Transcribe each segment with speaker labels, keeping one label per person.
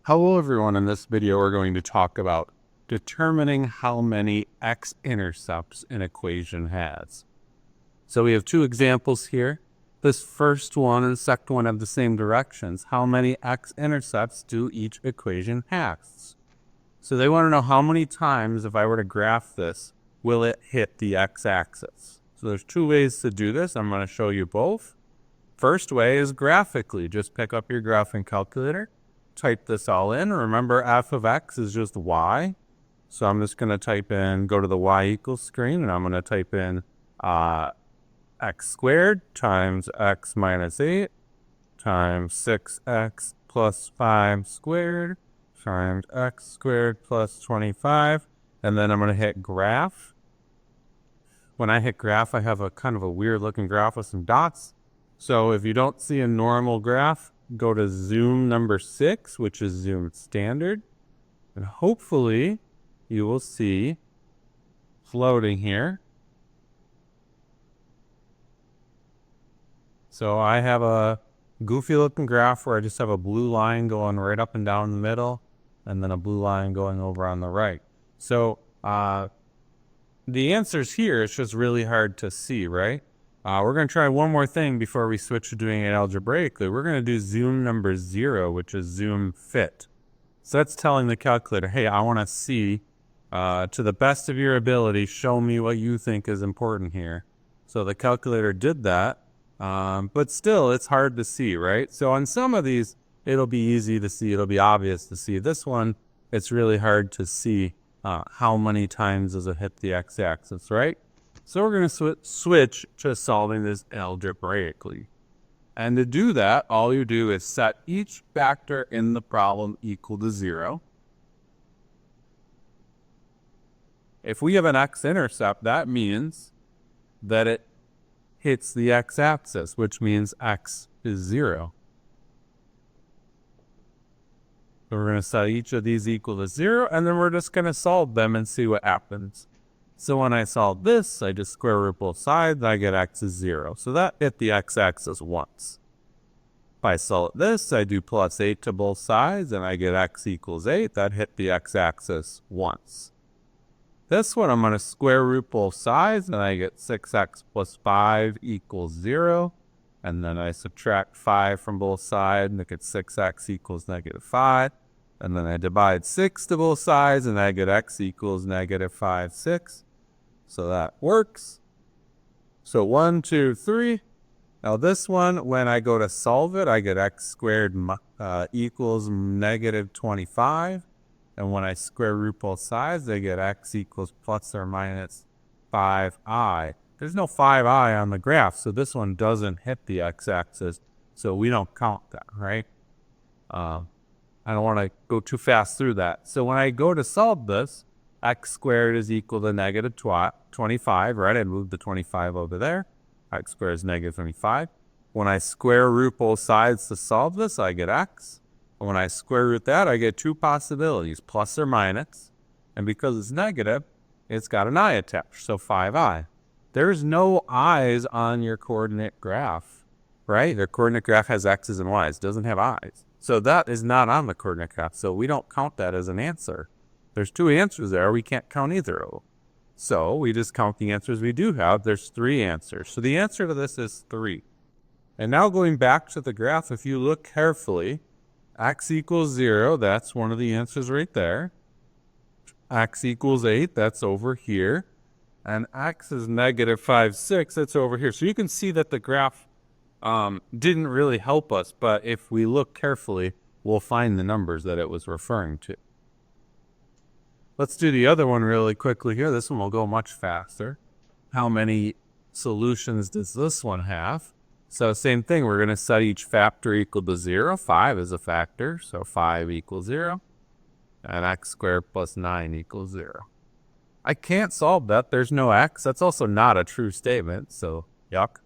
Speaker 1: Hello everyone, in this video we're going to talk about determining how many x-intercepts an equation has. So we have two examples here. This first one and the second one have the same directions. How many x-intercepts do each equation has? So they want to know how many times, if I were to graph this, will it hit the x-axis. So there's two ways to do this. I'm going to show you both. First way is graphically. Just pick up your graphing calculator. Type this all in. Remember, f of x is just y. So I'm just going to type in, go to the y equals screen, and I'm going to type in x squared times x minus 8 times 6x plus 5 squared times x squared plus 25. And then I'm going to hit graph. When I hit graph, I have a kind of a weird looking graph with some dots. So if you don't see a normal graph, go to zoom number 6, which is zoom standard, and hopefully you will see floating here. So I have a goofy looking graph where I just have a blue line going right up and down the middle, and then a blue line going over on the right. So the answers here, it's just really hard to see, right? We're going to try one more thing before we switch to doing it algebraically. We're going to do zoom number 0, which is zoom fit. So that's telling the calculator, hey, I want to see, to the best of your ability, show me what you think is important here. So the calculator did that, but still, it's hard to see, right? So on some of these, it'll be easy to see. It'll be obvious to see. This one, it's really hard to see how many times does it hit the x-axis, right? So we're going to switch to solving this algebraically. And to do that, all you do is set each factor in the problem equal to 0. If we have an x-intercept, that means that it hits the x-axis, which means x is 0. So we're going to set each of these equal to 0, and then we're just going to solve them and see what happens. So when I solve this, I just square root both sides, I get x is 0. So that hit the x-axis once. If I solve this, I do plus 8 to both sides, and I get x equals 8. That hit the x-axis once. This one, I'm going to square root both sides, and I get 6x plus 5 equals 0. And then I subtract 5 from both sides, and I get 6x equals negative 5. And then I divide 6 to both sides, and I get x equals negative 5, 6. So that works. So 1, 2, 3. Now this one, when I go to solve it, I get x squared equals negative 25. And when I square root both sides, I get x equals plus or minus 5i. There's no 5i on the graph, so this one doesn't hit the x-axis, so we don't count that, right? I don't want to go too fast through that. So when I go to solve this, x squared is equal to negative 25, right? I moved the 25 over there. X squared is negative 25. When I square root both sides to solve this, I get x. And when I square root that, I get two possibilities, plus or minus. And because it's negative, it's got an I attached, so 5i. There's no i's on your coordinate graph, right? The coordinate graph has x's and y's. It doesn't have i's. So that is not on the coordinate graph, so we don't count that as an answer. There's two answers there. We can't count either of them. So we just count the answers we do have. There's 3 answers. So the answer to this is 3. And now going back to the graph, if you look carefully, x equals 0, that's one of the answers right there. X equals 8, that's over here. And x is negative 5, 6, that's over here. So you can see that the graph didn't really help us, but if we look carefully, we'll find the numbers that it was referring to. Let's do the other one really quickly here. This one will go much faster. How many solutions does this one have? So same thing, we're going to set each factor equal to 0. 5 is a factor, so 5 equals 0. And x squared plus 9 equals 0. I can't solve that. There's no x. That's also not a true statement, so yuck.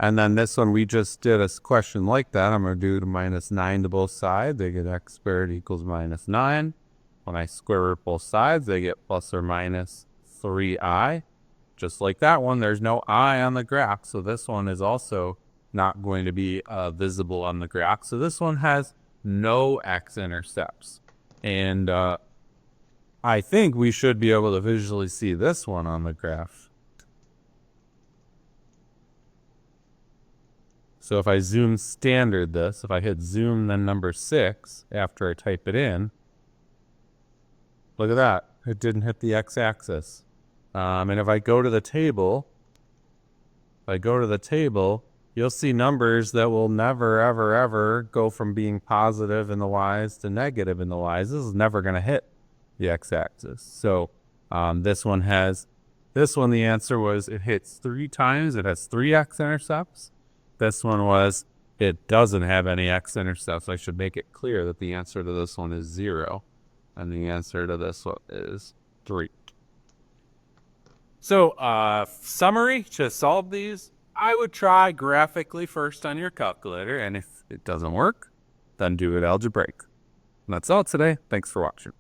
Speaker 1: And then this one, we just did a question like that. I'm going to do to minus 9 to both sides. They get x squared equals minus 9. When I square root both sides, they get plus or minus 3i. Just like that one, there's no I on the graph, so this one is also not going to be visible on the graph. So this one has no x-intercepts. And I think we should be able to visually see this one on the graph. So if I zoom standard this, if I hit zoom then number 6 after I type it in, look at that. It didn't hit the x-axis. And if I go to the table, you'll see numbers that will never, ever, ever go from being positive in the y's to negative in the y's. This is never going to hit the x-axis. So this one, the answer was it hits 3 times. It has 3 x-intercepts. This one was it doesn't have any x-intercepts. I should make it clear that the answer to this one is 0. And the answer to this one is 3. So summary, to solve these, I would try graphically first on your calculator. And if it doesn't work, then do it algebraic. And that's all today. Thanks for watching.